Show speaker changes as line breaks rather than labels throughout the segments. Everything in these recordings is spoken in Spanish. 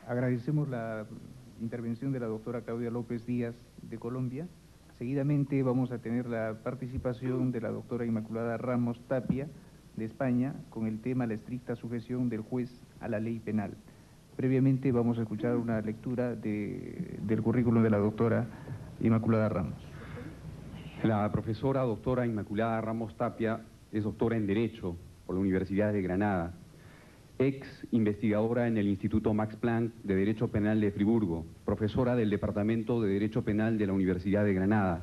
Agradecemos la intervención de la doctora Claudia López Díaz de Colombia. Seguidamente vamos a tener la participación de la doctora Inmaculada Ramos Tapia de España con el tema la estricta sujeción del juez a la ley penal. Previamente vamos a escuchar una lectura del currículum de la doctora Inmaculada Ramos.
La profesora doctora Inmaculada Ramos Tapia es doctora en Derecho por la Universidad de Granada, ex investigadora en el Instituto Max Planck de Derecho Penal de Friburgo, profesora del Departamento de Derecho Penal de la Universidad de Granada,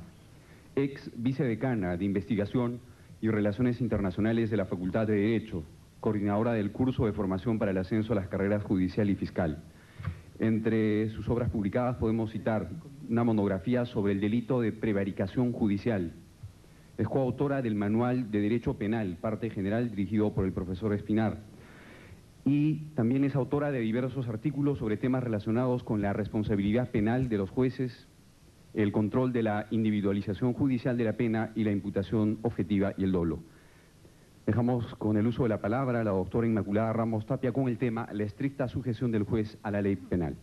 ex vicedecana de Investigación y Relaciones Internacionales de la Facultad de Derecho, coordinadora del curso de formación para el ascenso a las carreras judicial y fiscal. Entre sus obras publicadas podemos citar una monografía sobre el delito de prevaricación judicial. Es coautora del Manual de Derecho Penal, parte general, dirigido por el profesor Espinar. Y también es autora de diversos artículos sobre temas relacionados con la responsabilidad penal de los jueces, el control de la individualización judicial de la pena y la imputación objetiva y el dolo. Dejamos con el uso de la palabra a la doctora Inmaculada Ramos Tapia con el tema la estricta sujeción del juez a la ley penal.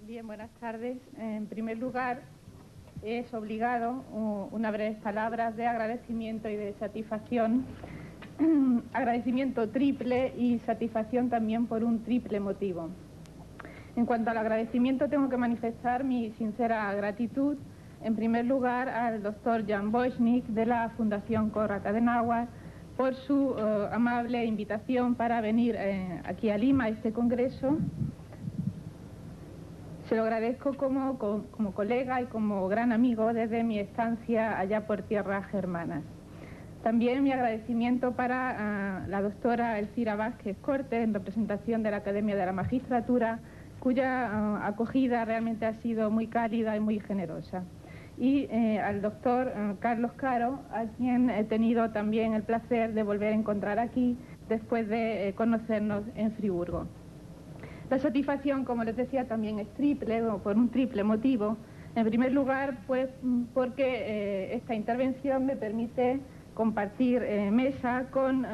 Bien, buenas tardes. En primer lugar, es obligado unas breves palabras de agradecimiento y de satisfacción. Agradecimiento triple y satisfacción también por un triple motivo. En cuanto al agradecimiento, tengo que manifestar mi sincera gratitud, en primer lugar, al doctor Jan Boschnik de la Fundación Konrad Adenauer por su amable invitación para venir aquí a Lima a este congreso. Se lo agradezco como colega y como gran amigo desde mi estancia allá por tierras germanas. También mi agradecimiento para la doctora Elcira Vázquez Cortes, en representación de la Academia de la Magistratura, cuya acogida realmente ha sido muy cálida y muy generosa. Y al doctor Carlos Caro, a quien he tenido también el placer de volver a encontrar aquí después de conocernos en Friburgo. La satisfacción, como les decía, también es triple, o por un triple motivo. En primer lugar, pues porque esta intervención me permite compartir mesa con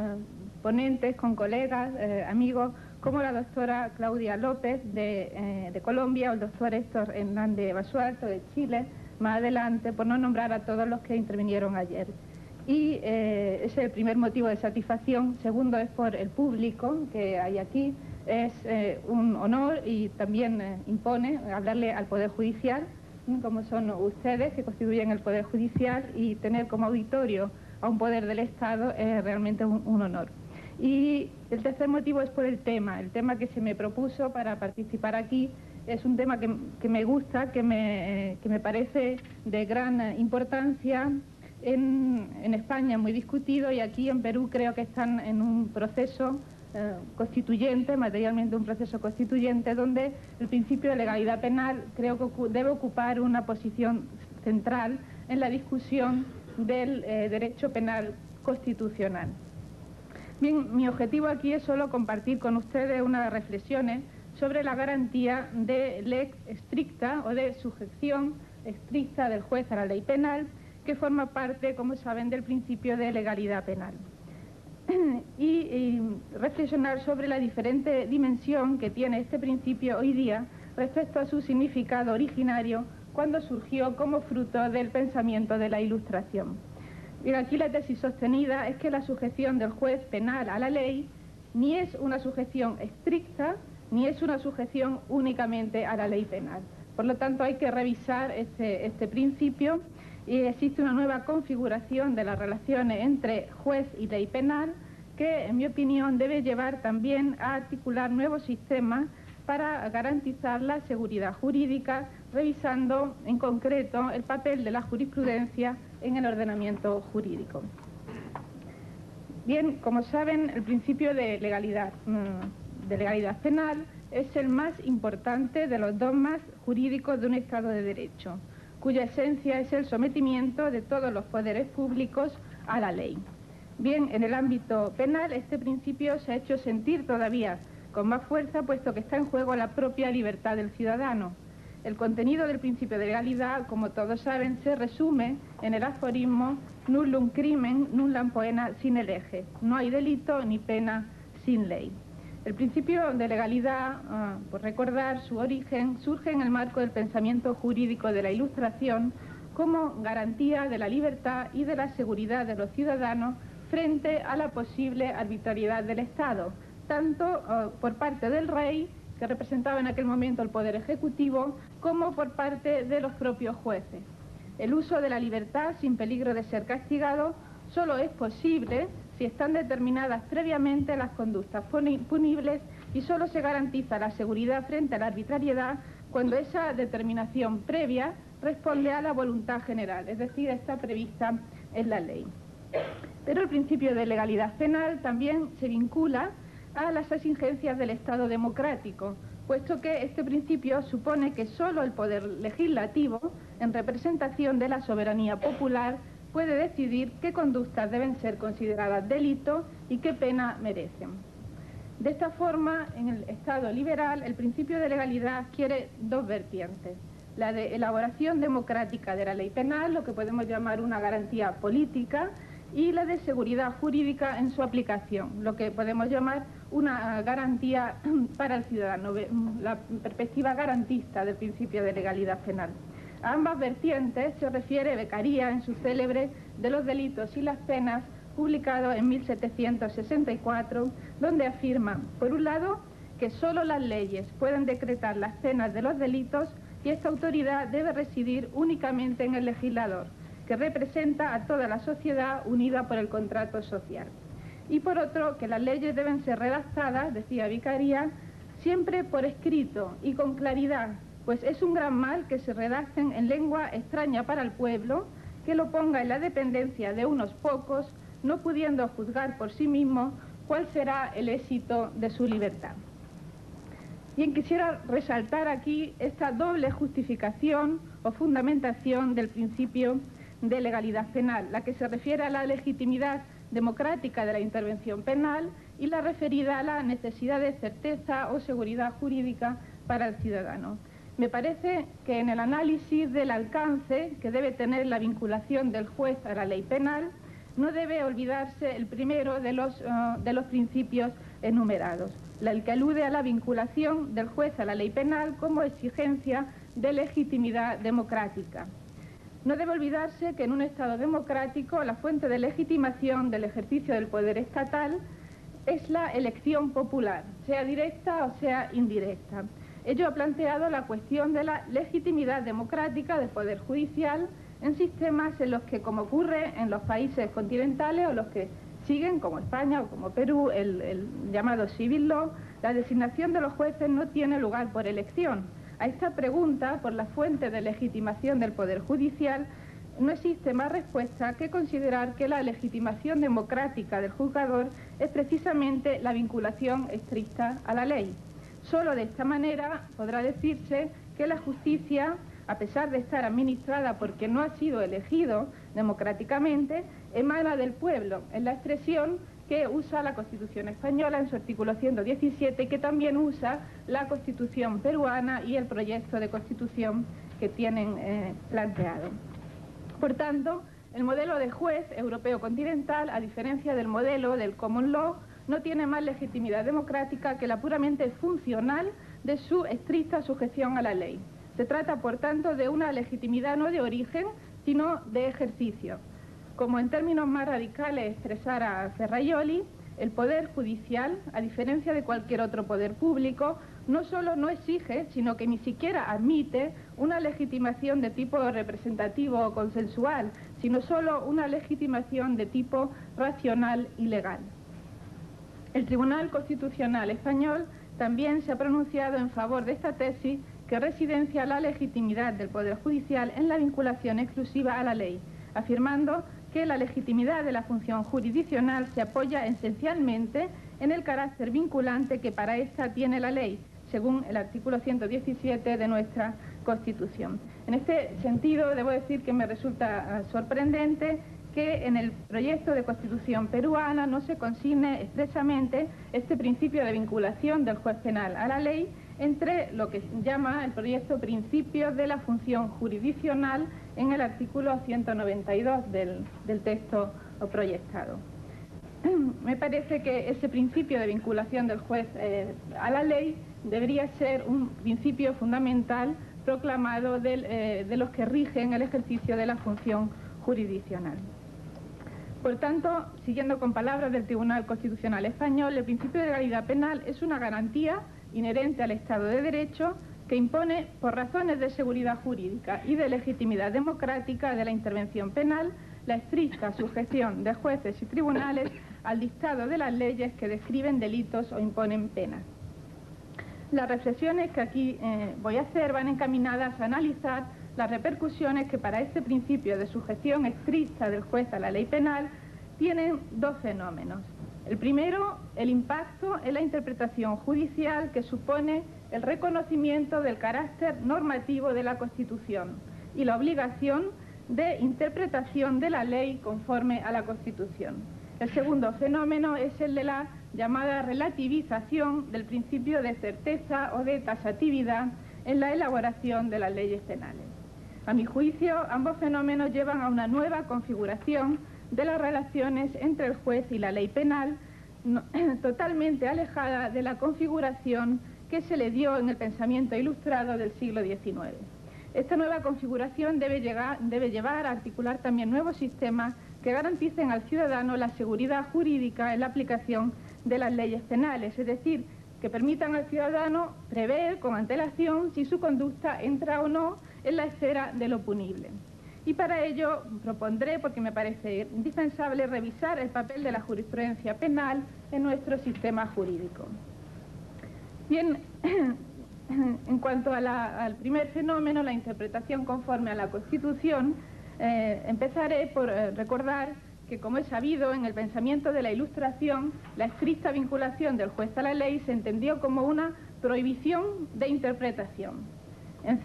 ponentes, con colegas, amigos, como la doctora Claudia López de Colombia o el doctor Héctor Hernández Basualto de Chile, más adelante, por no nombrar a todos los que intervinieron ayer. Y ese es el primer motivo de satisfacción. Segundo es por el público que hay aquí. Es un honor y también impone hablarle al Poder Judicial, como son ustedes que constituyen el Poder Judicial, y tener como auditorio a un poder del Estado es realmente un honor. Y el tercer motivo es por el tema que se me propuso para participar aquí. Es un tema que me gusta, que me parece de gran importancia. En España muy discutido, y aquí en Perú creo que están en un proceso constituyente, materialmente un proceso constituyente, donde el principio de legalidad penal creo que debe ocupar una posición central en la discusión del derecho penal constitucional. Bien, mi objetivo aquí es solo compartir con ustedes unas reflexiones sobre la garantía de lex stricta o de sujeción estricta del juez a la ley penal, que forma parte, como saben, del principio de legalidad penal. Y reflexionar sobre la diferente dimensión que tiene este principio hoy día respecto a su significado originario cuando surgió como fruto del pensamiento de la Ilustración. Y aquí la tesis sostenida es que la sujeción del juez penal a la ley ni es una sujeción estricta, ni es una sujeción únicamente a la ley penal. Por lo tanto, hay que revisar este principio. Y existe una nueva configuración de las relaciones entre juez y ley penal que, en mi opinión, debe llevar también a articular nuevos sistemas para garantizar la seguridad jurídica, revisando en concreto el papel de la jurisprudencia en el ordenamiento jurídico. Bien, como saben, el principio de legalidad penal es el más importante de los dogmas jurídicos de un Estado de Derecho, cuya esencia es el sometimiento de todos los poderes públicos a la ley. Bien, en el ámbito penal este principio se ha hecho sentir todavía con más fuerza, puesto que está en juego la propia libertad del ciudadano. El contenido del principio de legalidad, como todos saben, se resume en el aforismo nullum crimen, nullam poena sine lege. No hay delito ni pena sin ley. El principio de legalidad, por recordar su origen, surge en el marco del pensamiento jurídico de la Ilustración como garantía de la libertad y de la seguridad de los ciudadanos frente a la posible arbitrariedad del Estado, tanto por parte del rey, que representaba en aquel momento el poder ejecutivo, como por parte de los propios jueces. El uso de la libertad sin peligro de ser castigado solo es posible si están determinadas previamente las conductas punibles y solo se garantiza la seguridad frente a la arbitrariedad cuando esa determinación previa responde a la voluntad general, es decir, está prevista en la ley. Pero el principio de legalidad penal también se vincula a las exigencias del Estado democrático, puesto que este principio supone que solo el poder legislativo, en representación de la soberanía popular, puede decidir qué conductas deben ser consideradas delito y qué pena merecen. De esta forma, en el Estado liberal, el principio de legalidad adquiere dos vertientes: la de elaboración democrática de la ley penal, lo que podemos llamar una garantía política, y la de seguridad jurídica en su aplicación, lo que podemos llamar una garantía para el ciudadano, la perspectiva garantista del principio de legalidad penal. A ambas vertientes se refiere Beccaria en su célebre De los delitos y las penas, publicado en 1764, donde afirma, por un lado, que solo las leyes pueden decretar las penas de los delitos y esta autoridad debe residir únicamente en el legislador, que representa a toda la sociedad unida por el contrato social. Y por otro, que las leyes deben ser redactadas, decía Beccaria, siempre por escrito y con claridad, pues es un gran mal que se redacten en lengua extraña para el pueblo, que lo ponga en la dependencia de unos pocos, no pudiendo juzgar por sí mismo cuál será el éxito de su libertad. Bien, quisiera resaltar aquí esta doble justificación o fundamentación del principio de legalidad penal, la que se refiere a la legitimidad democrática de la intervención penal y la referida a la necesidad de certeza o seguridad jurídica para el ciudadano. Me parece que en el análisis del alcance que debe tener la vinculación del juez a la ley penal, no debe olvidarse el primero de los principios enumerados, el que alude a la vinculación del juez a la ley penal como exigencia de legitimidad democrática. No debe olvidarse que en un Estado democrático la fuente de legitimación del ejercicio del poder estatal es la elección popular, sea directa o sea indirecta. Ello ha planteado la cuestión de la legitimidad democrática del Poder Judicial en sistemas en los que, como ocurre en los países continentales o los que siguen, como España o como Perú, el llamado civil law, la designación de los jueces no tiene lugar por elección. A esta pregunta, por la fuente de legitimación del Poder Judicial, no existe más respuesta que considerar que la legitimación democrática del juzgador es precisamente la vinculación estricta a la ley. Solo de esta manera podrá decirse que la justicia, a pesar de estar administrada porque no ha sido elegido democráticamente, emana del pueblo, en la expresión que usa la Constitución española en su artículo 117, que también usa la Constitución peruana y el proyecto de Constitución que tienen planteado. Por tanto, el modelo de juez europeo continental, a diferencia del modelo del common law, no tiene más legitimidad democrática que la puramente funcional de su estricta sujeción a la ley. Se trata, por tanto, de una legitimidad no de origen, sino de ejercicio. Como en términos más radicales expresara Ferraioli, el Poder Judicial, a diferencia de cualquier otro poder público, no solo no exige, sino que ni siquiera admite una legitimación de tipo representativo o consensual, sino solo una legitimación de tipo racional y legal. El Tribunal Constitucional español también se ha pronunciado en favor de esta tesis que residencia la legitimidad del Poder Judicial en la vinculación exclusiva a la ley, afirmando que la legitimidad de la función jurisdiccional se apoya esencialmente en el carácter vinculante que para esta tiene la ley, según el artículo 117 de nuestra Constitución. En este sentido, debo decir que me resulta sorprendente que en el proyecto de Constitución peruana no se consigne expresamente este principio de vinculación del juez penal a la ley entre lo que llama el proyecto principios de la función jurisdiccional en el artículo 192 del texto proyectado. Me parece que ese principio de vinculación del juez a la ley debería ser un principio fundamental proclamado de los que rigen el ejercicio de la función jurisdiccional. Por tanto, siguiendo con palabras del Tribunal Constitucional Español, el principio de legalidad penal es una garantía inherente al Estado de Derecho que impone, por razones de seguridad jurídica y de legitimidad democrática de la intervención penal, la estricta sujeción de jueces y tribunales al dictado de las leyes que describen delitos o imponen penas. Las reflexiones que aquí voy a hacer van encaminadas a analizar las repercusiones que para este principio de sujeción estricta del juez a la ley penal tienen dos fenómenos. El primero, el impacto en la interpretación judicial que supone el reconocimiento del carácter normativo de la Constitución y la obligación de interpretación de la ley conforme a la Constitución. El segundo fenómeno es el de la llamada relativización del principio de certeza o de taxatividad en la elaboración de las leyes penales. A mi juicio, ambos fenómenos llevan a una nueva configuración de las relaciones entre el juez y la ley penal, totalmente alejada de la configuración que se le dio en el pensamiento ilustrado del siglo XIX. Esta nueva configuración debe llevar a articular también nuevos sistemas que garanticen al ciudadano la seguridad jurídica en la aplicación de las leyes penales, es decir, que permitan al ciudadano prever con antelación si su conducta entra o no en la esfera de lo punible. Y para ello propondré, porque me parece indispensable, revisar el papel de la jurisprudencia penal en nuestro sistema jurídico. Bien, en cuanto al primer fenómeno, la interpretación conforme a la Constitución, empezaré por recordar que, como es sabido, en el pensamiento de la Ilustración, la estricta vinculación del juez a la ley se entendió como una prohibición de interpretación. Es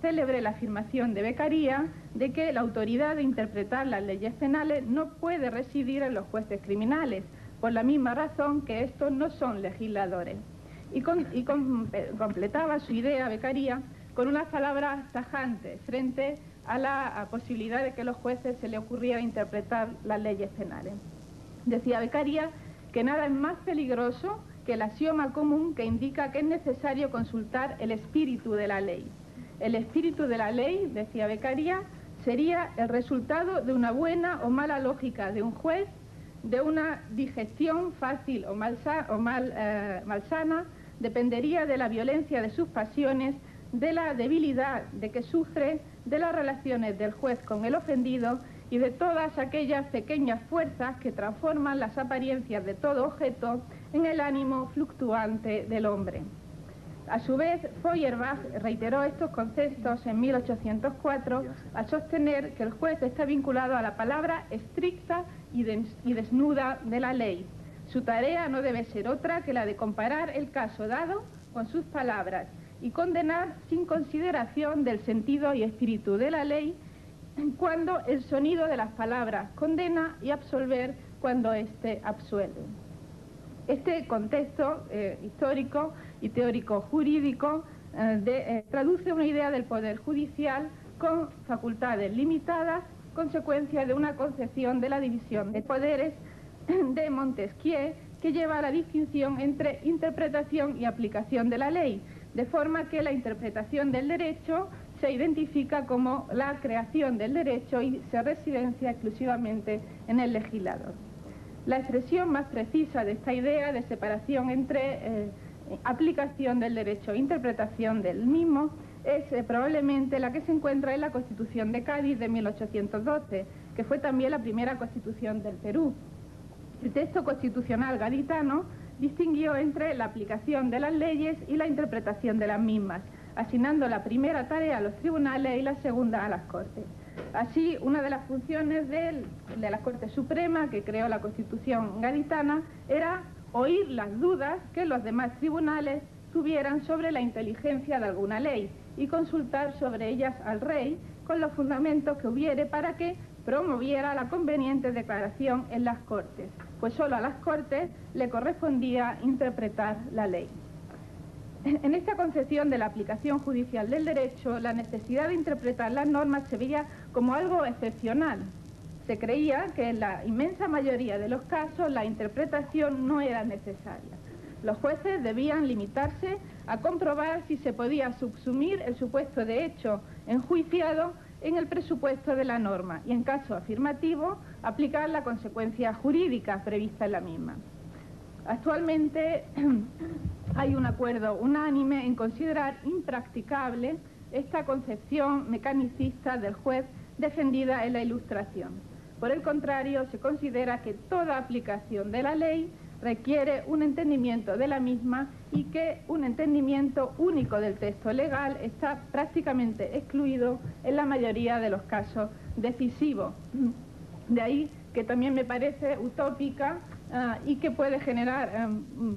célebre la afirmación de Beccaria de que la autoridad de interpretar las leyes penales no puede residir en los jueces criminales, por la misma razón que estos no son legisladores. Y completaba su idea Beccaria con unas palabras tajantes frente a la posibilidad de que a los jueces se le ocurriera interpretar las leyes penales. Decía Beccaria que nada es más peligroso que el axioma común que indica que es necesario consultar el espíritu de la ley. El espíritu de la ley, decía Beccaria, sería el resultado de una buena o mala lógica de un juez, de una digestión fácil o malsana, dependería de la violencia de sus pasiones, de la debilidad de que sufre, de las relaciones del juez con el ofendido y de todas aquellas pequeñas fuerzas que transforman las apariencias de todo objeto en el ánimo fluctuante del hombre. A su vez, Feuerbach reiteró estos conceptos en 1804 al sostener que el juez está vinculado a la palabra estricta y desnuda de la ley. Su tarea no debe ser otra que la de comparar el caso dado con sus palabras y condenar sin consideración del sentido y espíritu de la ley cuando el sonido de las palabras condena y absolver cuando éste absuelve. Este contexto histórico y teórico jurídico traduce una idea del poder judicial con facultades limitadas, consecuencia de una concepción de la división de poderes de Montesquieu que lleva a la distinción entre interpretación y aplicación de la ley, de forma que la interpretación del derecho se identifica como la creación del derecho y se residencia exclusivamente en el legislador. La expresión más precisa de esta idea de separación entre aplicación del derecho e interpretación del mismo es probablemente la que se encuentra en la Constitución de Cádiz de 1812, que fue también la primera Constitución del Perú. El texto constitucional gaditano distinguió entre la aplicación de las leyes y la interpretación de las mismas, asignando la primera tarea a los tribunales y la segunda a las Cortes. Así, una de las funciones de la Corte Suprema que creó la Constitución gaditana era oír las dudas que los demás tribunales tuvieran sobre la inteligencia de alguna ley y consultar sobre ellas al rey con los fundamentos que hubiere para que promoviera la conveniente declaración en las Cortes, pues solo a las Cortes le correspondía interpretar la ley. En esta concepción de la aplicación judicial del derecho, la necesidad de interpretar las normas se veía como algo excepcional. Se creía que en la inmensa mayoría de los casos la interpretación no era necesaria. Los jueces debían limitarse a comprobar si se podía subsumir el supuesto de hecho enjuiciado en el presupuesto de la norma y, en caso afirmativo, aplicar la consecuencia jurídica prevista en la misma. Actualmente hay un acuerdo unánime en considerar impracticable esta concepción mecanicista del juez defendida en la Ilustración. Por el contrario, se considera que toda aplicación de la ley requiere un entendimiento de la misma y que un entendimiento único del texto legal está prácticamente excluido en la mayoría de los casos decisivos. De ahí que también me parece utópica y que puede generar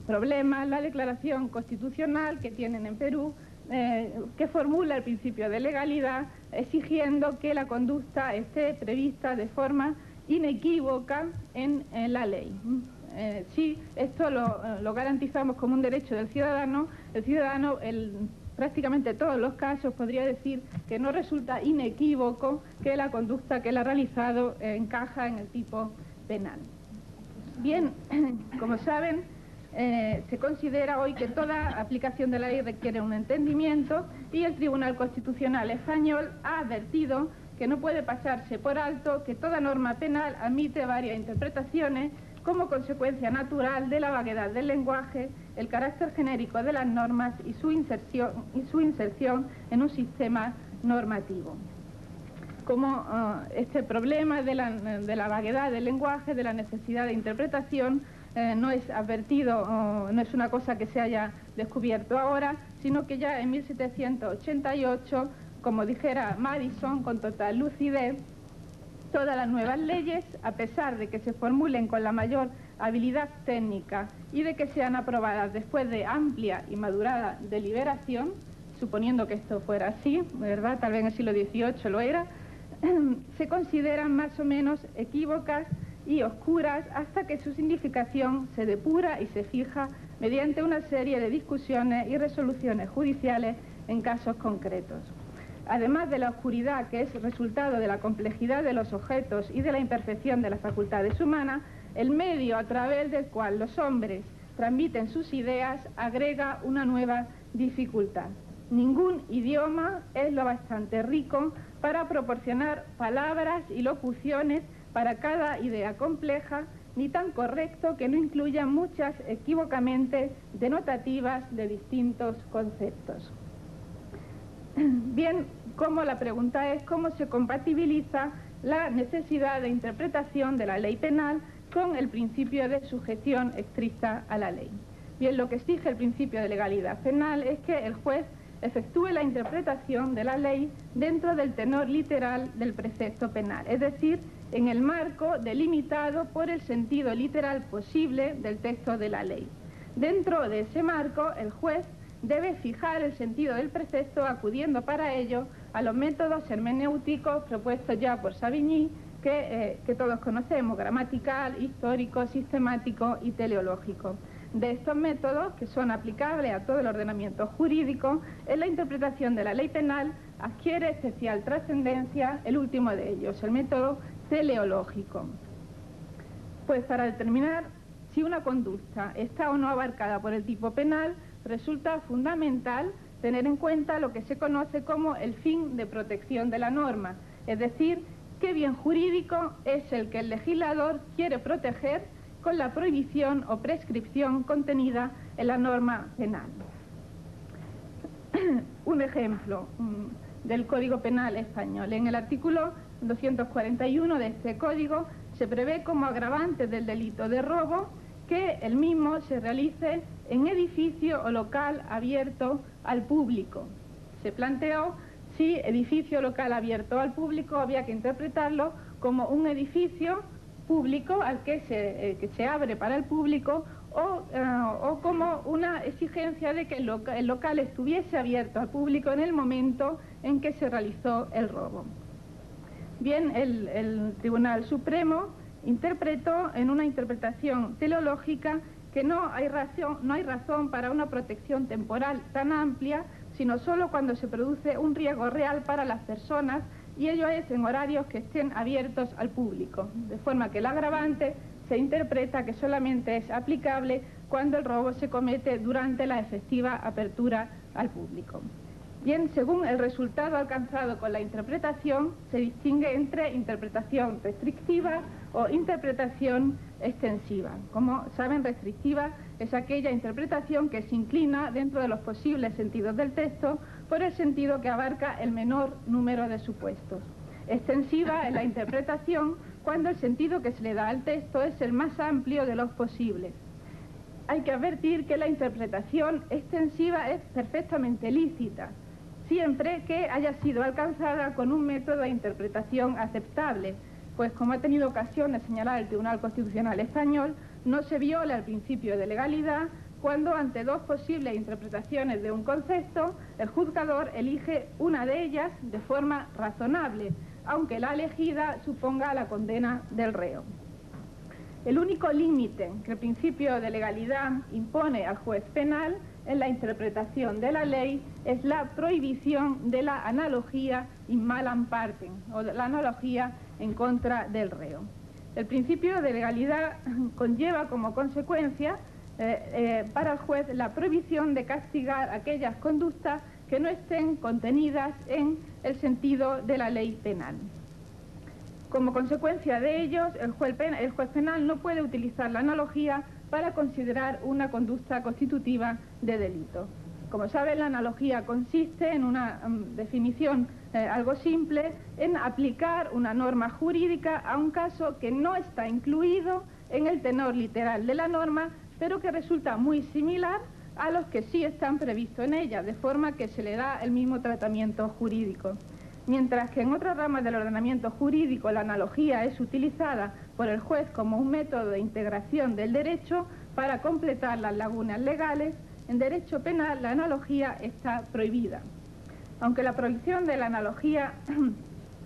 problemas la declaración constitucional que tienen en Perú, que formula el principio de legalidad exigiendo que la conducta esté prevista de forma inequívoca en la ley. Si esto lo garantizamos como un derecho del ciudadano, el ciudadano en prácticamente todos los casos podría decir que no resulta inequívoco que la conducta que él ha realizado encaja en el tipo penal. Bien, como saben, se considera hoy que toda aplicación de la ley requiere un entendimiento y el Tribunal Constitucional Español ha advertido que no puede pasarse por alto que toda norma penal admite varias interpretaciones como consecuencia natural de la vaguedad del lenguaje, el carácter genérico de las normas y su inserción en un sistema normativo. Como este problema de la vaguedad del lenguaje, de la necesidad de interpretación, no es advertido, no es una cosa que se haya descubierto ahora, sino que ya en 1788, como dijera Madison con total lucidez, todas las nuevas leyes, a pesar de que se formulen con la mayor habilidad técnica y de que sean aprobadas después de amplia y madurada deliberación, suponiendo que esto fuera así, ¿verdad? Tal vez en el siglo XVIII lo era, se consideran más o menos equívocas y oscuras hasta que su significación se depura y se fija mediante una serie de discusiones y resoluciones judiciales en casos concretos. Además de la oscuridad que es resultado de la complejidad de los objetos y de la imperfección de las facultades humanas, el medio a través del cual los hombres transmiten sus ideas agrega una nueva dificultad. Ningún idioma es lo bastante rico para proporcionar palabras y locuciones para cada idea compleja, ni tan correcto que no incluya muchas equívocamente denotativas de distintos conceptos. Bien, la pregunta es cómo se compatibiliza la necesidad de interpretación de la ley penal con el principio de sujeción estricta a la ley. Bien, lo que exige el principio de legalidad penal es que el juez efectúe la interpretación de la ley dentro del tenor literal del precepto penal, es decir, en el marco delimitado por el sentido literal posible del texto de la ley. Dentro de ese marco, el juez debe fijar el sentido del precepto acudiendo para ello a los métodos hermenéuticos propuestos ya por Savigny, que todos conocemos, gramatical, histórico, sistemático y teleológico. De estos métodos, que son aplicables a todo el ordenamiento jurídico, en la interpretación de la ley penal adquiere especial trascendencia el último de ellos, el método teleológico. Pues para determinar si una conducta está o no abarcada por el tipo penal, resulta fundamental tener en cuenta lo que se conoce como el fin de protección de la norma, es decir, qué bien jurídico es el que el legislador quiere proteger con la prohibición o prescripción contenida en la norma penal. Un ejemplo del Código Penal español. En el artículo 241 de este código se prevé como agravante del delito de robo que el mismo se realice en edificio o local abierto al público. Se planteó si edificio local abierto al público había que interpretarlo como un edificio público al que se abre para el público o como una exigencia de que el local estuviese abierto al público en el momento en que se realizó el robo. Bien, el Tribunal Supremo interpretó en una interpretación teleológica que no hay razón para una protección temporal tan amplia, sino solo cuando se produce un riesgo real para las personas, y ello es en horarios que estén abiertos al público, de forma que el agravante se interpreta que solamente es aplicable cuando el robo se comete durante la efectiva apertura al público. Bien, según el resultado alcanzado con la interpretación, se distingue entre interpretación restrictiva o interpretación extensiva. Como saben, restrictiva es aquella interpretación que se inclina dentro de los posibles sentidos del texto por el sentido que abarca el menor número de supuestos. Extensiva es la interpretación cuando el sentido que se le da al texto es el más amplio de los posibles. Hay que advertir que la interpretación extensiva es perfectamente lícita, siempre que haya sido alcanzada con un método de interpretación aceptable, pues como ha tenido ocasión de señalar el Tribunal Constitucional Español, no se viola el principio de legalidad cuando ante dos posibles interpretaciones de un concepto, el juzgador elige una de ellas de forma razonable, aunque la elegida suponga la condena del reo. El único límite que el principio de legalidad impone al juez penal en la interpretación de la ley es la prohibición de la analogía in malam partem, o de la analogía en contra del reo. El principio de legalidad conlleva como consecuencia para el juez la prohibición de castigar aquellas conductas que no estén contenidas en el sentido de la ley penal. Como consecuencia de ellos, el juez penal no puede utilizar la analogía para considerar una conducta constitutiva de delito. Como saben, la analogía consiste en una definición algo simple, en aplicar una norma jurídica a un caso que no está incluido en el tenor literal de la norma, pero que resulta muy similar a los que sí están previstos en ella, de forma que se le da el mismo tratamiento jurídico. Mientras que en otras ramas del ordenamiento jurídico la analogía es utilizada por el juez como un método de integración del derecho para completar las lagunas legales, en derecho penal la analogía está prohibida. Aunque la prohibición de la analogía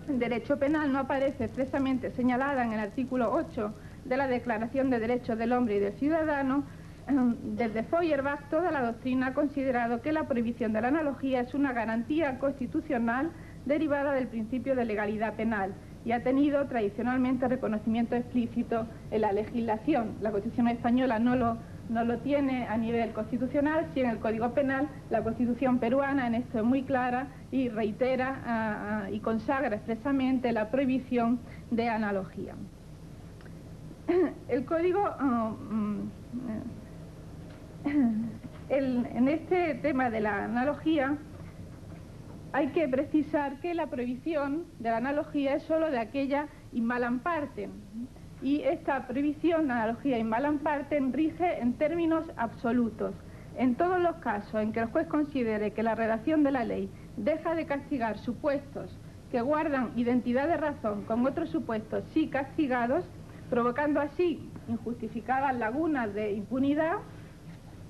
en derecho penal no aparece expresamente señalada en el artículo 8 de la Declaración de Derechos del Hombre y del Ciudadano, desde Feuerbach toda la doctrina ha considerado que la prohibición de la analogía es una garantía constitucional derivada del principio de legalidad penal y ha tenido tradicionalmente reconocimiento explícito en la legislación. La Constitución española no lo tiene a nivel constitucional, sí en el Código Penal. La Constitución peruana en esto es muy clara y reitera y consagra expresamente la prohibición de analogía. El Código, en este tema de la analogía, hay que precisar que la prohibición de la analogía es solo de aquella in malam partem, y esta prohibición de analogía in malam partem rige en términos absolutos. En todos los casos en que el juez considere que la redacción de la ley deja de castigar supuestos que guardan identidad de razón con otros supuestos sí castigados, provocando así injustificadas lagunas de impunidad,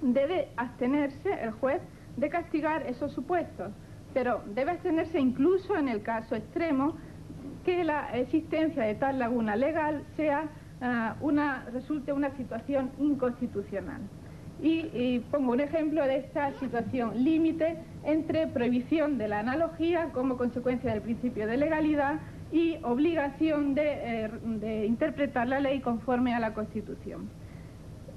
debe abstenerse el juez de castigar esos supuestos, pero debe abstenerse incluso en el caso extremo que la existencia de tal laguna legal resulte una situación inconstitucional. Y pongo un ejemplo de esta situación límite entre prohibición de la analogía como consecuencia del principio de legalidad y obligación de interpretar la ley conforme a la Constitución.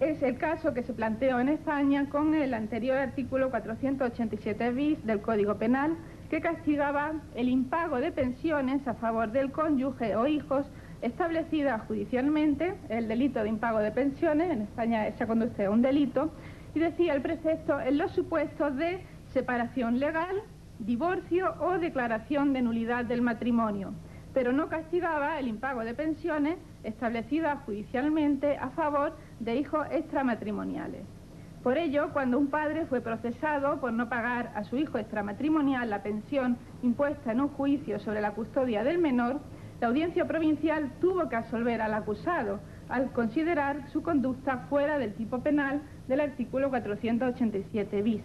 Es el caso que se planteó en España con el anterior artículo 487 bis del Código Penal, que castigaba el impago de pensiones a favor del cónyuge o hijos establecida judicialmente, el delito de impago de pensiones. En España esa conducta es un delito, y decía el precepto en los supuestos de separación legal, divorcio o declaración de nulidad del matrimonio, pero no castigaba el impago de pensiones establecidas judicialmente a favor de hijos extramatrimoniales. Por ello, cuando un padre fue procesado por no pagar a su hijo extramatrimonial la pensión impuesta en un juicio sobre la custodia del menor, la audiencia provincial tuvo que absolver al acusado al considerar su conducta fuera del tipo penal del artículo 487 bis.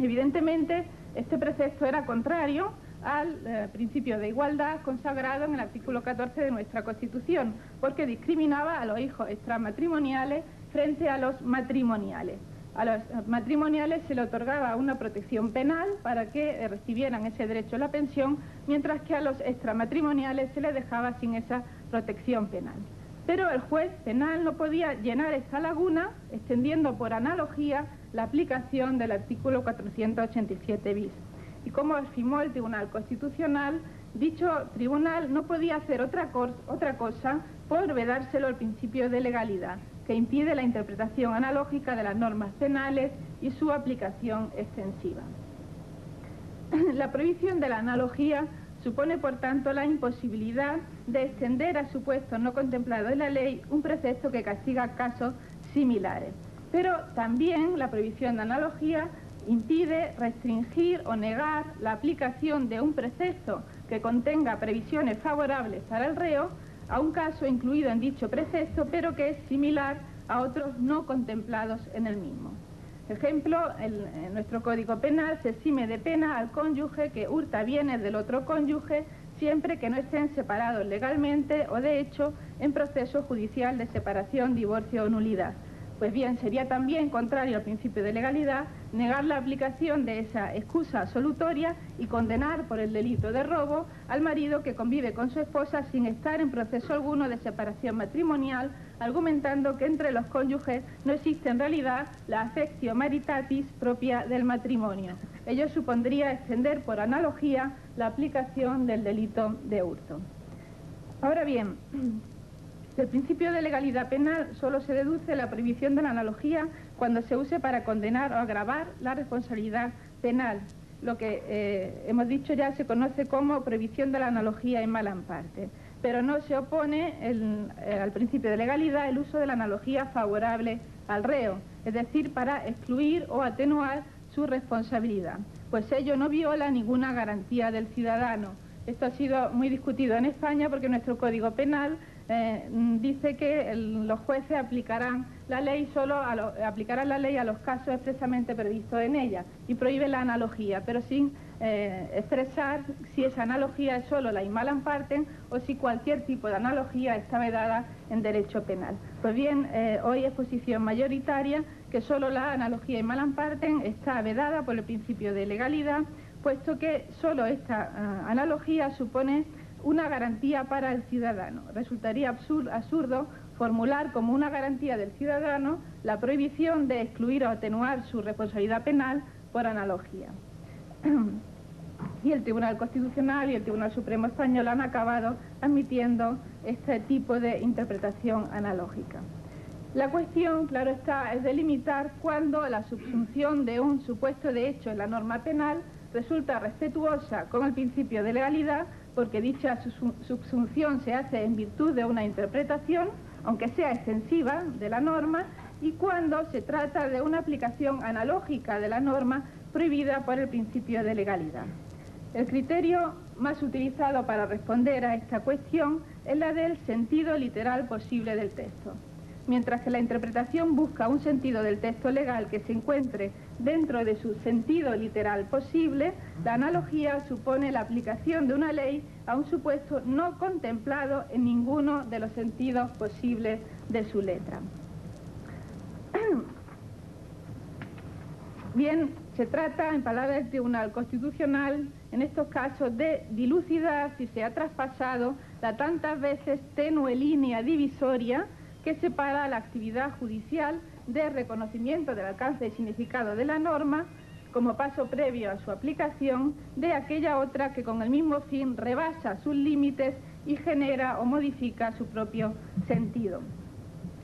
Evidentemente, este precepto era contrario al principio de igualdad consagrado en el artículo 14 de nuestra Constitución, porque discriminaba a los hijos extramatrimoniales frente a los matrimoniales. A los matrimoniales se le otorgaba una protección penal para que recibieran ese derecho a la pensión, mientras que a los extramatrimoniales se les dejaba sin esa protección penal. Pero el juez penal no podía llenar esta laguna, extendiendo por analogía la aplicación del artículo 487 bis. Y como afirmó el Tribunal Constitucional, dicho tribunal no podía hacer otra cosa por vedárselo el principio de legalidad, que impide la interpretación analógica de las normas penales y su aplicación extensiva. La prohibición de la analogía supone, por tanto, la imposibilidad de extender a supuestos no contemplados en la ley un precepto que castiga casos similares. Pero también la prohibición de analogía impide restringir o negar la aplicación de un precepto que contenga previsiones favorables para el reo a un caso incluido en dicho precepto, pero que es similar a otros no contemplados en el mismo. Ejemplo, en nuestro Código Penal se exime de pena al cónyuge que hurta bienes del otro cónyuge siempre que no estén separados legalmente o, de hecho, en proceso judicial de separación, divorcio o nulidad. Pues bien, sería también contrario al principio de legalidad negar la aplicación de esa excusa absolutoria y condenar por el delito de robo al marido que convive con su esposa sin estar en proceso alguno de separación matrimonial, argumentando que entre los cónyuges no existe en realidad la affectio maritatis propia del matrimonio. Ello supondría extender por analogía la aplicación del delito de hurto. Ahora bien, del principio de legalidad penal solo se deduce la prohibición de la analogía cuando se use para condenar o agravar la responsabilidad penal. Lo que hemos dicho ya se conoce como prohibición de la analogía en mala parte. Pero no se opone al principio de legalidad el uso de la analogía favorable al reo, es decir, para excluir o atenuar su responsabilidad, pues ello no viola ninguna garantía del ciudadano. Esto ha sido muy discutido en España porque nuestro Código Penal dice que los jueces aplicarán la ley aplicarán la ley a los casos expresamente previstos en ella y prohíbe la analogía, pero sin expresar si esa analogía es solo la in malam partem o si cualquier tipo de analogía está vedada en derecho penal. Pues bien, hoy es posición mayoritaria que solo la analogía in malam partem está vedada por el principio de legalidad, puesto que solo esta analogía supone una garantía para el ciudadano. Resultaría absurdo formular como una garantía del ciudadano la prohibición de excluir o atenuar su responsabilidad penal por analogía. Y el Tribunal Constitucional y el Tribunal Supremo Español han acabado admitiendo este tipo de interpretación analógica. La cuestión, claro está, es delimitar cuándo la subsunción de un supuesto de hecho en la norma penal resulta respetuosa con el principio de legalidad, porque dicha subsunción se hace en virtud de una interpretación, aunque sea extensiva, de la norma, y cuando se trata de una aplicación analógica de la norma prohibida por el principio de legalidad. El criterio más utilizado para responder a esta cuestión es la del sentido literal posible del texto. Mientras que la interpretación busca un sentido del texto legal que se encuentre dentro de su sentido literal posible, la analogía supone la aplicación de una ley a un supuesto no contemplado en ninguno de los sentidos posibles de su letra. Bien, se trata, en palabras del Tribunal Constitucional, en estos casos de dilucidar si se ha traspasado la tantas veces tenue línea divisoria que separa la actividad judicial de reconocimiento del alcance y significado de la norma como paso previo a su aplicación de aquella otra que con el mismo fin rebasa sus límites y genera o modifica su propio sentido.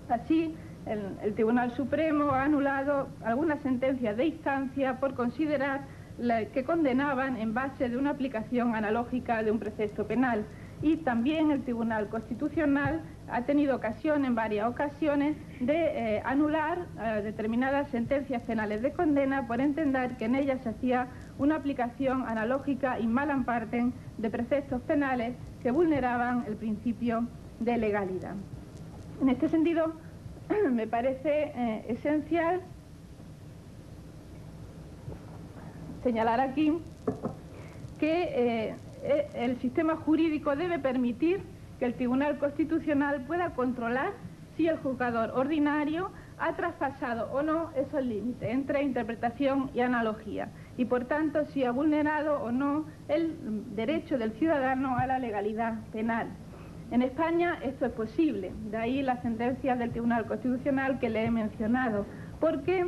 Así, el Tribunal Supremo ha anulado algunas sentencias de instancia por considerar que condenaban en base de una aplicación analógica de un precepto penal. Y también el Tribunal Constitucional ha tenido ocasión en varias ocasiones de anular determinadas sentencias penales de condena por entender que en ellas se hacía una aplicación analógica in malam partem de preceptos penales que vulneraban el principio de legalidad. En este sentido, me parece esencial señalar aquí que el sistema jurídico debe permitir que el Tribunal Constitucional pueda controlar si el juzgador ordinario ha traspasado o no esos límites entre interpretación y analogía, y por tanto si ha vulnerado o no el derecho del ciudadano a la legalidad penal. En España esto es posible, de ahí las sentencias del Tribunal Constitucional que le he mencionado, porque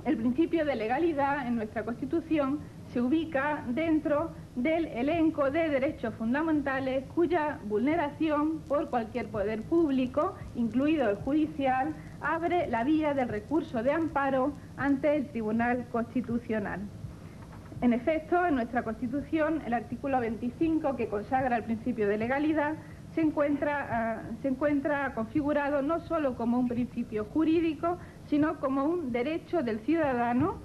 el principio de legalidad en nuestra Constitución se ubica dentro del elenco de derechos fundamentales cuya vulneración por cualquier poder público, incluido el judicial, abre la vía del recurso de amparo ante el Tribunal Constitucional. En efecto, en nuestra Constitución, el artículo 25, que consagra el principio de legalidad, se encuentra configurado no solo como un principio jurídico, sino como un derecho del ciudadano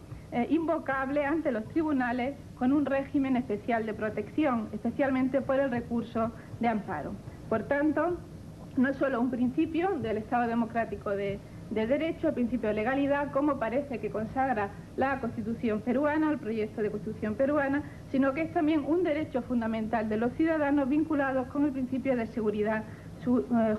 invocable ante los tribunales con un régimen especial de protección, especialmente por el recurso de amparo. Por tanto, no es solo un principio del Estado democrático de derecho, el principio de legalidad, como parece que consagra la Constitución peruana, el proyecto de Constitución peruana, sino que es también un derecho fundamental de los ciudadanos vinculados con el principio de seguridad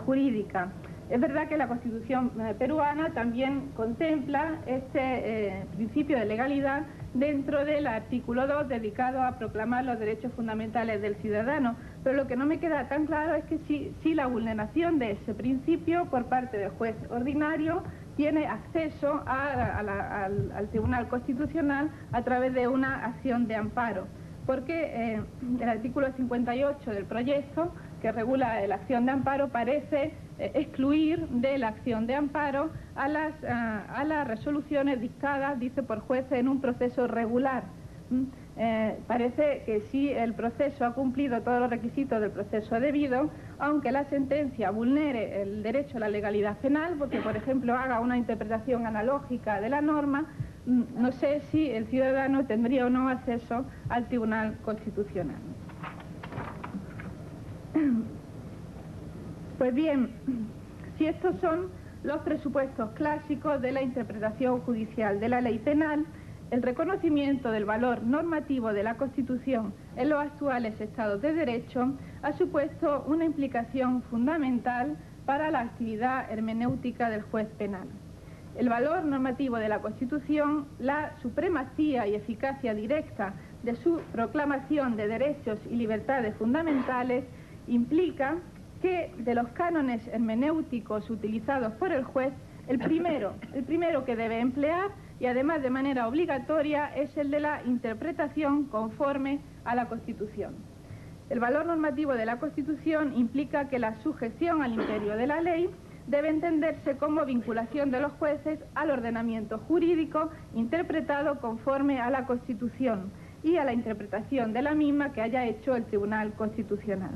jurídica. Es verdad que la Constitución peruana también contempla este principio de legalidad dentro del artículo 2 dedicado a proclamar los derechos fundamentales del ciudadano, pero lo que no me queda tan claro es que si la vulneración de ese principio por parte del juez ordinario tiene acceso al Tribunal Constitucional a través de una acción de amparo, porque el artículo 58 del proyecto que regula la acción de amparo parece excluir de la acción de amparo a las resoluciones dictadas, dice, por jueces en un proceso regular. Parece que si el proceso ha cumplido todos los requisitos del proceso debido, aunque la sentencia vulnere el derecho a la legalidad penal, porque por ejemplo haga una interpretación analógica de la norma, no sé si el ciudadano tendría o no acceso al Tribunal Constitucional. Pues bien, si estos son los presupuestos clásicos de la interpretación judicial de la ley penal, el reconocimiento del valor normativo de la Constitución en los actuales estados de derecho ha supuesto una implicación fundamental para la actividad hermenéutica del juez penal. El valor normativo de la Constitución, la supremacía y eficacia directa de su proclamación de derechos y libertades fundamentales implica que de los cánones hermenéuticos utilizados por el juez, el primero que debe emplear, y además de manera obligatoria, es el de la interpretación conforme a la Constitución. El valor normativo de la Constitución implica que la sujeción al imperio de la ley debe entenderse como vinculación de los jueces al ordenamiento jurídico interpretado conforme a la Constitución y a la interpretación de la misma que haya hecho el Tribunal Constitucional.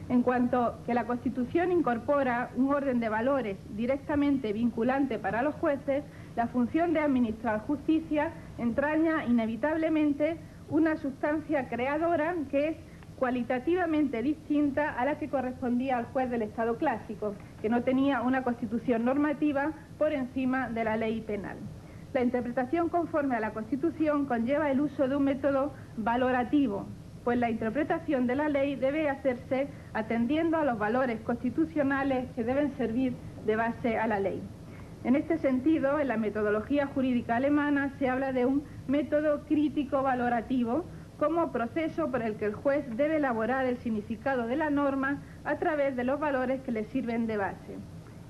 En cuanto que la Constitución incorpora un orden de valores directamente vinculante para los jueces, la función de administrar justicia entraña inevitablemente una sustancia creadora que es cualitativamente distinta a la que correspondía al juez del Estado clásico, que no tenía una constitución normativa por encima de la ley penal. La interpretación conforme a la Constitución conlleva el uso de un método valorativo, pues la interpretación de la ley debe hacerse atendiendo a los valores constitucionales que deben servir de base a la ley. En este sentido, en la metodología jurídica alemana se habla de un método crítico valorativo como proceso por el que el juez debe elaborar el significado de la norma a través de los valores que le sirven de base.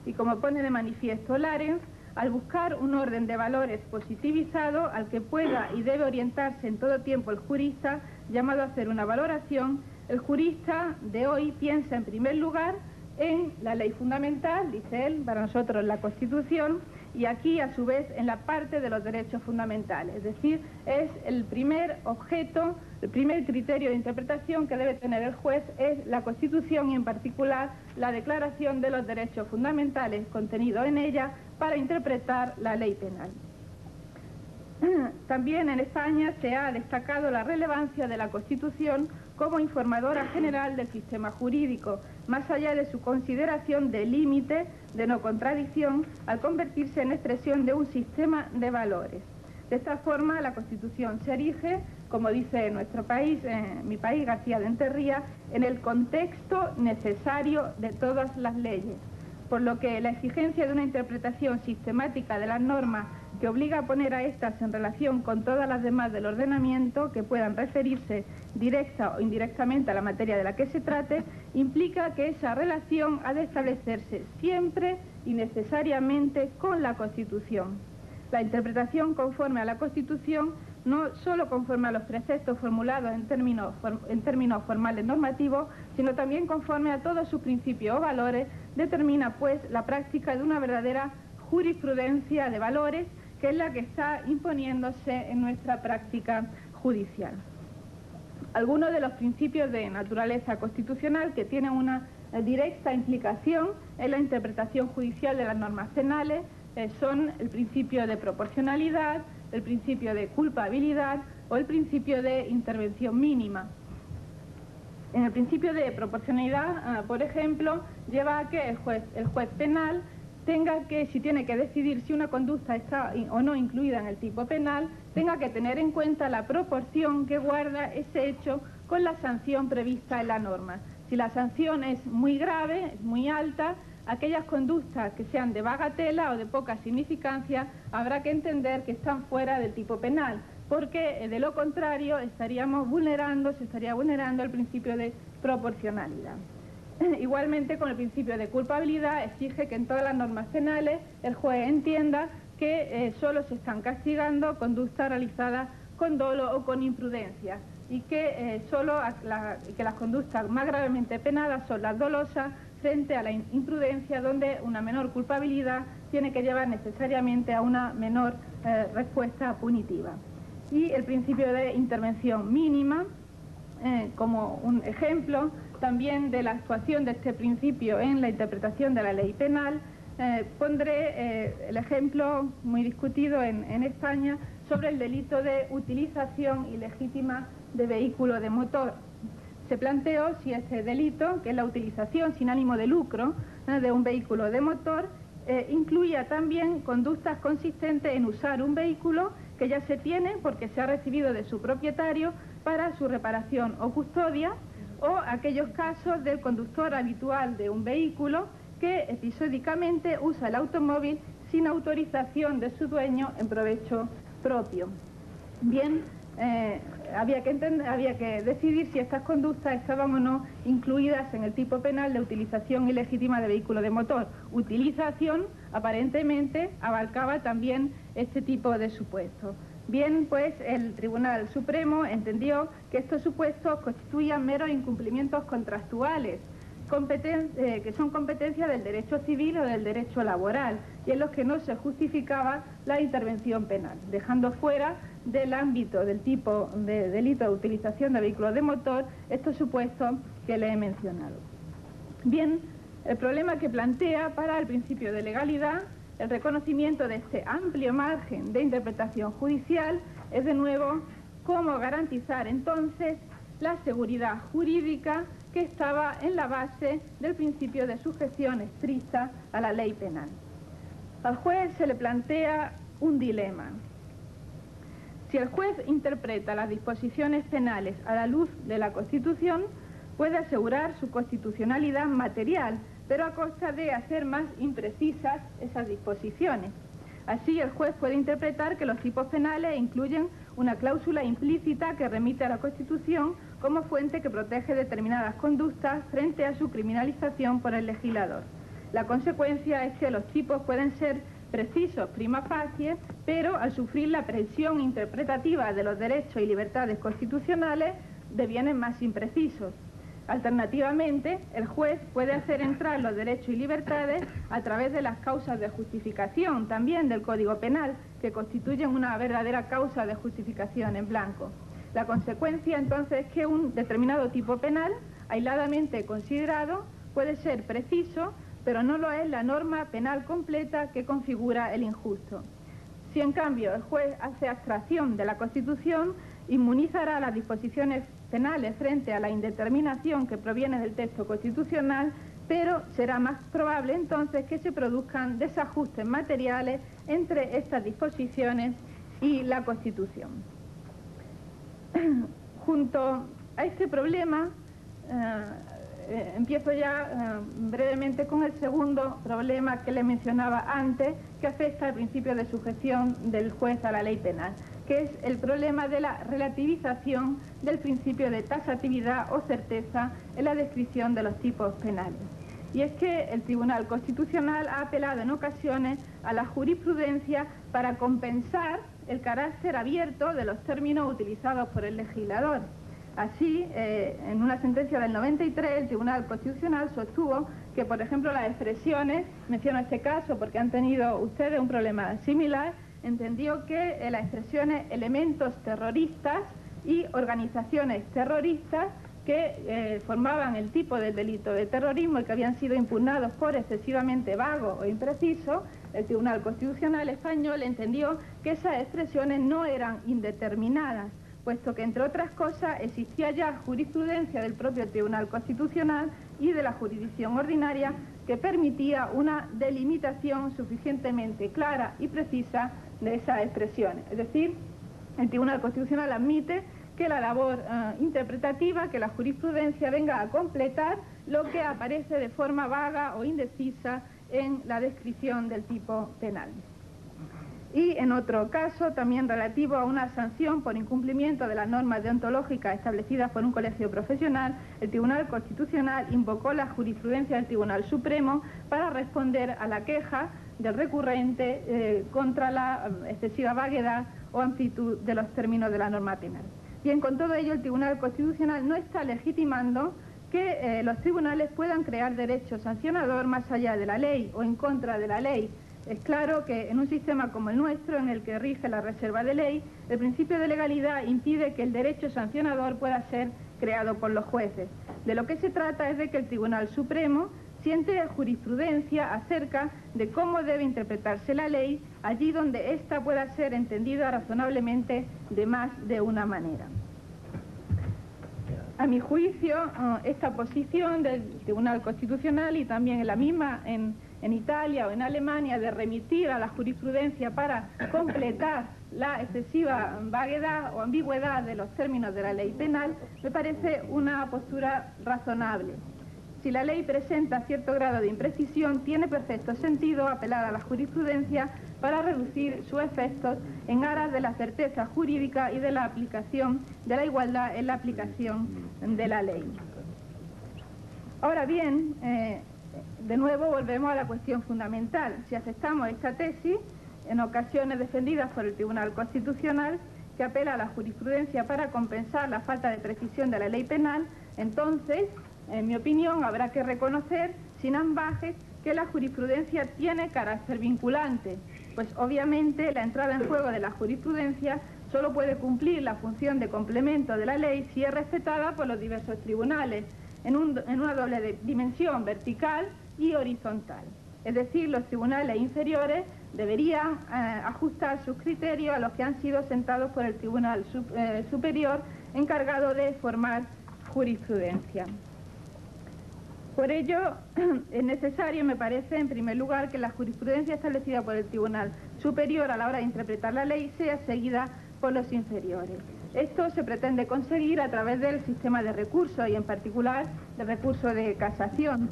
Y como pone de manifiesto Larens, al buscar un orden de valores positivizado al que pueda y debe orientarse en todo tiempo el jurista, llamado a hacer una valoración, el jurista de hoy piensa en primer lugar en la ley fundamental, dice él, para nosotros la Constitución, y aquí a su vez en la parte de los derechos fundamentales, es decir, es el primer objeto, el primer criterio de interpretación que debe tener el juez es la Constitución y en particular la Declaración de los Derechos Fundamentales contenido en ella para interpretar la ley penal. También en España se ha destacado la relevancia de la Constitución como informadora general del sistema jurídico, más allá de su consideración de límite, de no contradicción, al convertirse en expresión de un sistema de valores. De esta forma, la Constitución se erige, como dice nuestro país, mi país, García de Enterría, en el contexto necesario de todas las leyes, por lo que la exigencia de una interpretación sistemática de las normas que obliga a poner a estas en relación con todas las demás del ordenamiento que puedan referirse directa o indirectamente a la materia de la que se trate, implica que esa relación ha de establecerse siempre y necesariamente con la Constitución. La interpretación conforme a la Constitución, no solo conforme a los preceptos formulados en términos formales normativos, sino también conforme a todos sus principios o valores, determina pues la práctica de una verdadera jurisprudencia de valores, que es la que está imponiéndose en nuestra práctica judicial. Algunos de los principios de naturaleza constitucional que tienen una directa implicación en la interpretación judicial de las normas penales son el principio de proporcionalidad, el principio de culpabilidad o el principio de intervención mínima. En el principio de proporcionalidad, por ejemplo, lleva a que el juez penal tenga que, si tiene que decidir si una conducta está o no incluida en el tipo penal, tenga que tener en cuenta la proporción que guarda ese hecho con la sanción prevista en la norma. Si la sanción es muy grave, es muy alta, aquellas conductas que sean de bagatela o de poca significancia habrá que entender que están fuera del tipo penal, porque de lo contrario se estaría vulnerando el principio de proporcionalidad. Igualmente, con el principio de culpabilidad, exige que en todas las normas penales el juez entienda que solo se están castigando conductas realizadas con dolo o con imprudencia, y que que las conductas más gravemente penadas son las dolosas frente a la imprudencia, donde una menor culpabilidad tiene que llevar necesariamente a una menor respuesta punitiva. Y el principio de intervención mínima, como un ejemplo también de la actuación de este principio en la interpretación de la ley penal, pondré el ejemplo muy discutido en España sobre el delito de utilización ilegítima de vehículo de motor. Se planteó si este delito, que es la utilización sin ánimo de lucro de un vehículo de motor, incluía también conductas consistentes en usar un vehículo que ya se tiene porque se ha recibido de su propietario para su reparación o custodia, o aquellos casos del conductor habitual de un vehículo que episódicamente usa el automóvil sin autorización de su dueño en provecho propio. Bien, había que decidir si estas conductas estaban o no incluidas en el tipo penal de utilización ilegítima de vehículo de motor. Utilización, aparentemente, abarcaba también este tipo de supuestos. Bien, pues el Tribunal Supremo entendió que estos supuestos constituían meros incumplimientos contractuales, que son competencia del derecho civil o del derecho laboral, y en los que no se justificaba la intervención penal, dejando fuera del ámbito del tipo de delito de utilización de vehículos de motor estos supuestos que le he mencionado. Bien, el problema que plantea para el principio de legalidad el reconocimiento de este amplio margen de interpretación judicial es, de nuevo, cómo garantizar entonces la seguridad jurídica que estaba en la base del principio de sujeción estricta a la ley penal. Al juez se le plantea un dilema. Si el juez interpreta las disposiciones penales a la luz de la Constitución, puede asegurar su constitucionalidad material, pero a costa de hacer más imprecisas esas disposiciones. Así, el juez puede interpretar que los tipos penales incluyen una cláusula implícita que remite a la Constitución como fuente que protege determinadas conductas frente a su criminalización por el legislador. La consecuencia es que los tipos pueden ser precisos prima facie, pero al sufrir la presión interpretativa de los derechos y libertades constitucionales devienen más imprecisos. Alternativamente, el juez puede hacer entrar los derechos y libertades a través de las causas de justificación, también del Código Penal, que constituyen una verdadera causa de justificación en blanco. La consecuencia, entonces, es que un determinado tipo penal, aisladamente considerado, puede ser preciso, pero no lo es la norma penal completa que configura el injusto. Si, en cambio, el juez hace abstracción de la Constitución, inmunizará las disposiciones penales frente a la indeterminación que proviene del texto constitucional, pero será más probable entonces que se produzcan desajustes materiales entre estas disposiciones y la Constitución. Junto a este problema, empiezo ya brevemente con el segundo problema que le mencionaba antes, que afecta al principio de sujeción del juez a la ley penal, que es el problema de la relativización del principio de taxatividad o certeza en la descripción de los tipos penales. Y es que el Tribunal Constitucional ha apelado en ocasiones a la jurisprudencia para compensar el carácter abierto de los términos utilizados por el legislador. Así, en una sentencia del 93, el Tribunal Constitucional sostuvo que, por ejemplo, las expresiones, menciono este caso porque han tenido ustedes un problema similar, entendió que las expresiones elementos terroristas y organizaciones terroristas que formaban el tipo del delito de terrorismo y que habían sido impugnados por excesivamente vago o impreciso, el Tribunal Constitucional español entendió que esas expresiones no eran indeterminadas, puesto que, entre otras cosas, existía ya jurisprudencia del propio Tribunal Constitucional y de la jurisdicción ordinaria que permitía una delimitación suficientemente clara y precisa de esas expresiones. Es decir, el Tribunal Constitucional admite que la labor interpretativa, que la jurisprudencia venga a completar lo que aparece de forma vaga o indecisa en la descripción del tipo penal. Y en otro caso, también relativo a una sanción por incumplimiento de las normas deontológicas establecidas por un colegio profesional, el Tribunal Constitucional invocó la jurisprudencia del Tribunal Supremo para responder a la queja del recurrente contra la excesiva vaguedad o amplitud de los términos de la norma penal. Bien, con todo ello, el Tribunal Constitucional no está legitimando que los tribunales puedan crear derecho sancionador más allá de la ley o en contra de la ley. Es claro que en un sistema como el nuestro, en el que rige la reserva de ley, el principio de legalidad impide que el derecho sancionador pueda ser creado por los jueces. De lo que se trata es de que el Tribunal Supremo siente jurisprudencia acerca de cómo debe interpretarse la ley allí donde ésta pueda ser entendida razonablemente de más de una manera. A mi juicio, esta posición del Tribunal Constitucional y también la misma en Italia o en Alemania de remitir a la jurisprudencia para completar la excesiva vaguedad o ambigüedad de los términos de la ley penal, me parece una postura razonable. Si la ley presenta cierto grado de imprecisión, tiene perfecto sentido apelar a la jurisprudencia para reducir sus efectos en aras de la certeza jurídica y de la aplicación de la igualdad en la aplicación de la ley. Ahora bien, de nuevo volvemos a la cuestión fundamental. Si aceptamos esta tesis, en ocasiones defendidas por el Tribunal Constitucional, que apela a la jurisprudencia para compensar la falta de precisión de la ley penal, entonces, en mi opinión, habrá que reconocer, sin ambajes, que la jurisprudencia tiene carácter vinculante, pues obviamente la entrada en juego de la jurisprudencia solo puede cumplir la función de complemento de la ley si es respetada por los diversos tribunales, en una doble dimensión vertical y horizontal. Es decir, los tribunales inferiores deberían ajustar sus criterios a los que han sido sentados por el Tribunal Superior encargado de formar jurisprudencia. Por ello, es necesario, me parece, en primer lugar, que la jurisprudencia establecida por el Tribunal Superior a la hora de interpretar la ley sea seguida por los inferiores. Esto se pretende conseguir a través del sistema de recursos y, en particular, del recurso de casación.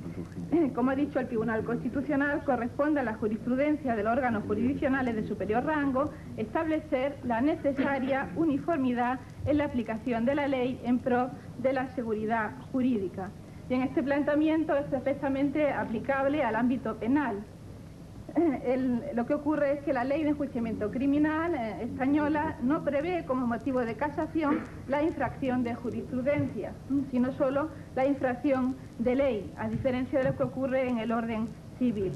Como he dicho, el Tribunal Constitucional corresponde a la jurisprudencia de los órganos jurisdiccionales de superior rango establecer la necesaria uniformidad en la aplicación de la ley en pro de la seguridad jurídica. Y en este planteamiento es perfectamente aplicable al ámbito penal. Lo que ocurre es que la ley de enjuiciamiento criminal española no prevé como motivo de casación la infracción de jurisprudencia, sino solo la infracción de ley, a diferencia de lo que ocurre en el orden civil.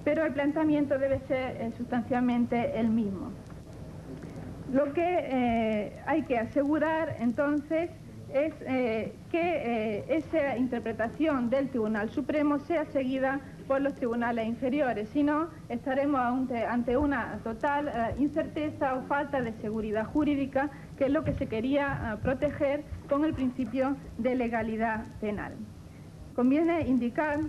Pero el planteamiento debe ser sustancialmente el mismo. Lo que hay que asegurar entonces es que esa interpretación del Tribunal Supremo sea seguida por los tribunales inferiores, si no estaremos ante una total incerteza o falta de seguridad jurídica, que es lo que se quería proteger con el principio de legalidad penal. Conviene indicar,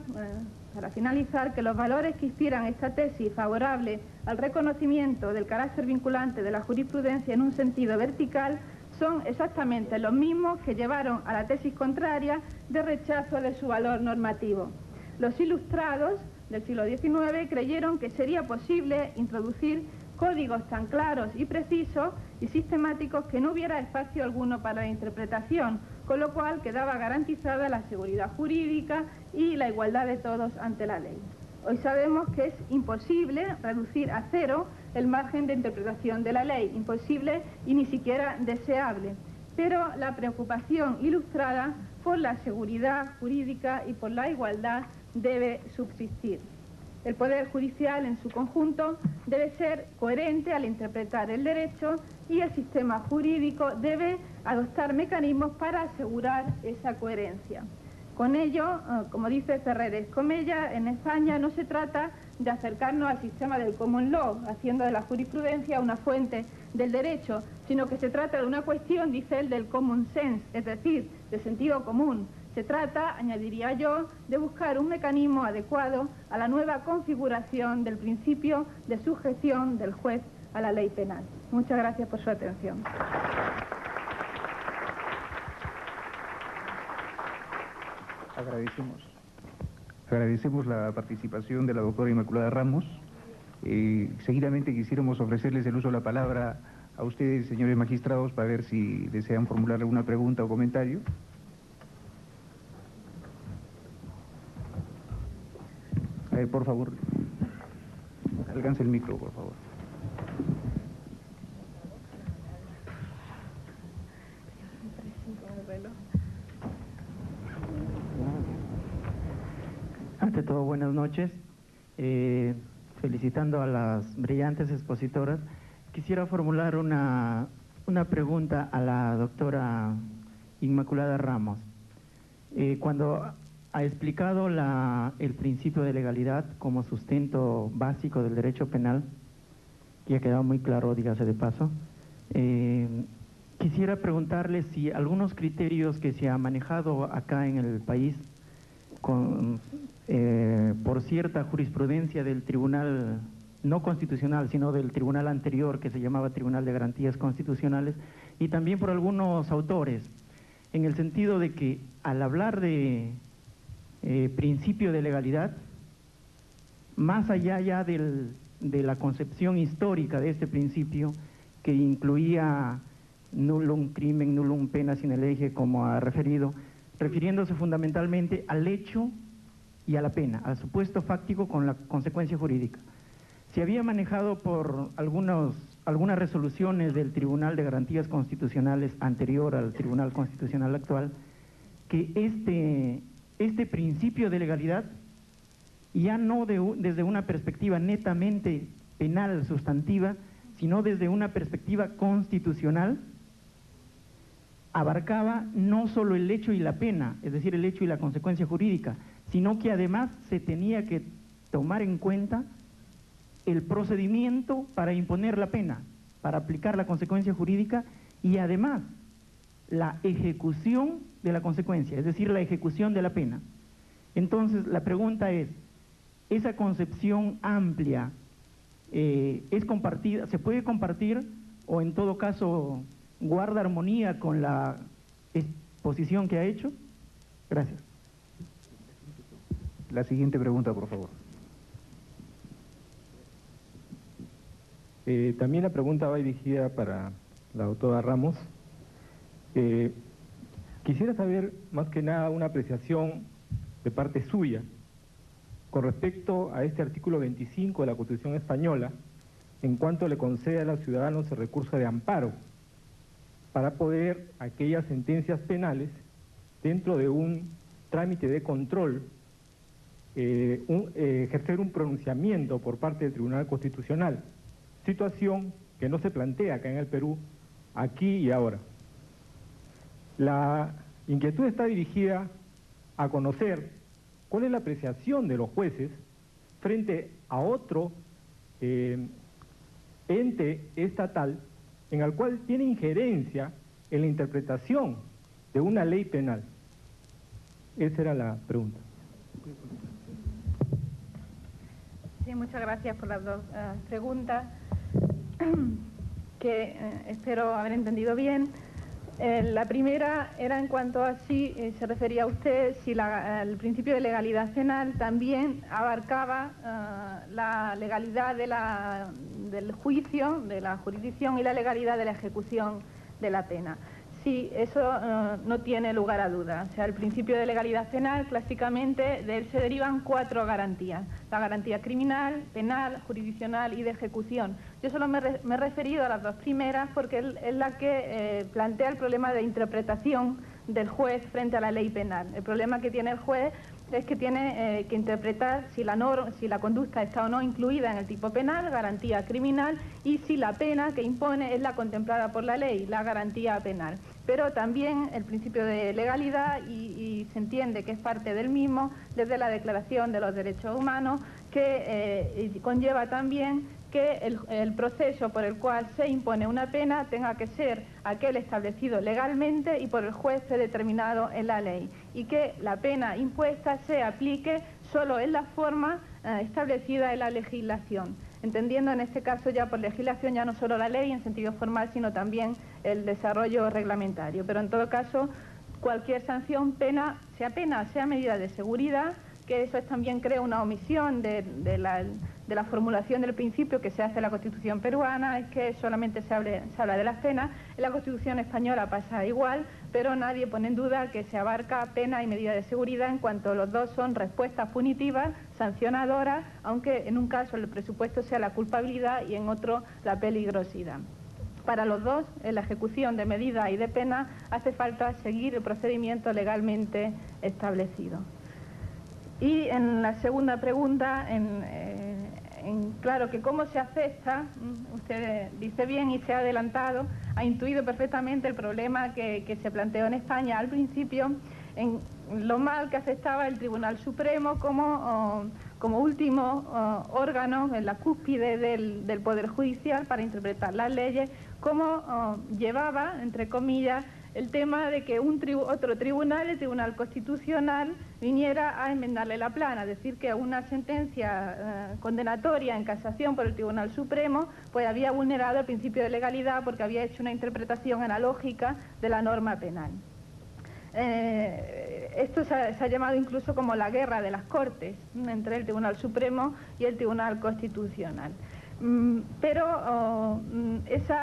para finalizar, que los valores que inspiran esta tesis favorable al reconocimiento del carácter vinculante de la jurisprudencia en un sentido vertical son exactamente los mismos que llevaron a la tesis contraria de rechazo de su valor normativo. Los ilustrados del siglo XIX creyeron que sería posible introducir códigos tan claros y precisos y sistemáticos que no hubiera espacio alguno para la interpretación, con lo cual quedaba garantizada la seguridad jurídica y la igualdad de todos ante la ley. Hoy sabemos que es imposible reducir a cero el margen de interpretación de la ley, imposible y ni siquiera deseable, pero la preocupación ilustrada por la seguridad jurídica y por la igualdad debe subsistir. El Poder Judicial en su conjunto debe ser coherente al interpretar el derecho y el sistema jurídico debe adoptar mecanismos para asegurar esa coherencia. Con ello, como dice Ferrer Escomella, en España no se trata de acercarnos al sistema del common law, haciendo de la jurisprudencia una fuente del derecho, sino que se trata de una cuestión, dice él, del common sense, es decir, de sentido común. Se trata, añadiría yo, de buscar un mecanismo adecuado a la nueva configuración del principio de sujeción del juez a la ley penal. Muchas gracias por su atención.
Agradecemos la participación de la doctora Inmaculada Ramos. Seguidamente quisiéramos ofrecerles el uso de la palabra a ustedes, señores magistrados, para ver si desean formular alguna pregunta o comentario. A ver, por favor, alcance el micro, por favor.
Ante todo, buenas noches. Felicitando a las brillantes expositoras, quisiera formular una pregunta a la doctora Inmaculada Ramos. Cuando ha explicado el principio de legalidad como sustento básico del derecho penal, que ha quedado muy claro, dígase de paso, quisiera preguntarle si algunos criterios que se han manejado acá en el país por cierta jurisprudencia del tribunal, no constitucional, sino del tribunal anterior que se llamaba Tribunal de Garantías Constitucionales, y también por algunos autores, en el sentido de que al hablar de principio de legalidad, más allá ya de la concepción histórica de este principio, que incluía nullum crimen, nullum pena sine lege, como ha referido, refiriéndose fundamentalmente al hecho y a la pena, al supuesto fáctico con la consecuencia jurídica. Se había manejado por algunas resoluciones del Tribunal de Garantías Constitucionales anterior al Tribunal Constitucional actual, que este principio de legalidad, ya no desde una perspectiva netamente penal sustantiva, sino desde una perspectiva constitucional, abarcaba no solo el hecho y la pena, es decir, el hecho y la consecuencia jurídica, sino que además se tenía que tomar en cuenta el procedimiento para imponer la pena, para aplicar la consecuencia jurídica, y además la ejecución de la consecuencia, es decir, la ejecución de la pena. Entonces, la pregunta es, ¿esa concepción amplia es compartida, se puede compartir, o en todo caso guarda armonía con la exposición que ha hecho? Gracias.
La siguiente pregunta, por favor.
También la pregunta va dirigida para la doctora Ramos. Quisiera saber, más que nada, una apreciación de parte suya con respecto a este artículo 25 de la Constitución Española, en cuanto le concede a los ciudadanos el recurso de amparo para poder aquellas sentencias penales, dentro de un trámite de control, ejercer un pronunciamiento por parte del Tribunal Constitucional, situación que no se plantea acá en el Perú, aquí y ahora. La inquietud está dirigida a conocer cuál es la apreciación de los jueces frente a otro ente estatal en el cual tiene injerencia en la interpretación de una ley penal. Esa era la pregunta.
Sí, muchas gracias por las dos preguntas, que espero haber entendido bien. La primera era en cuanto a si se refería a usted si el principio de legalidad penal también abarcaba la legalidad del juicio, de la jurisdicción, y la legalidad de la ejecución de la pena. Sí, eso no tiene lugar a dudas. O sea, el principio de legalidad penal, clásicamente, de él se derivan 4 garantías. La garantía criminal, penal, jurisdiccional y de ejecución. Yo solo me he referido a las 2 primeras porque es la que plantea el problema de interpretación del juez frente a la ley penal. El problema que tiene el juez es que tiene que interpretar si la conducta está o no incluida en el tipo penal, garantía criminal, y si la pena que impone es la contemplada por la ley, la garantía penal. Pero también el principio de legalidad, y se entiende que es parte del mismo, desde la Declaración de los Derechos Humanos, que conlleva también que el proceso por el cual se impone una pena tenga que ser aquel establecido legalmente y por el juez predeterminado en la ley, y que la pena impuesta se aplique solo en la forma establecida en la legislación, entendiendo en este caso ya por legislación ya no solo la ley en sentido formal, sino también el desarrollo reglamentario. Pero en todo caso, cualquier sanción, sea medida de seguridad, que eso también crea una omisión de la formulación del principio que se hace en la Constitución peruana, es que solamente se habla de las penas. En la Constitución española pasa igual, pero nadie pone en duda que se abarca pena y medida de seguridad, en cuanto los dos son respuestas punitivas, sancionadoras, aunque en un caso el presupuesto sea la culpabilidad y en otro la peligrosidad. Para los dos, en la ejecución de medida y de pena, hace falta seguir el procedimiento legalmente establecido. Y en la segunda pregunta, claro que cómo se afecta, usted dice bien y se ha adelantado, ha intuido perfectamente el problema que se planteó en España al principio, en lo mal que afectaba el Tribunal Supremo como último órgano en la cúspide del Poder Judicial para interpretar las leyes, cómo llevaba, entre comillas, el tema de que otro tribunal, el Tribunal Constitucional, viniera a enmendarle la plana, es decir, que una sentencia condenatoria en casación por el Tribunal Supremo pues había vulnerado el principio de legalidad porque había hecho una interpretación analógica de la norma penal. Esto se ha llamado incluso como la guerra de las Cortes entre el Tribunal Supremo y el Tribunal Constitucional. Pero esa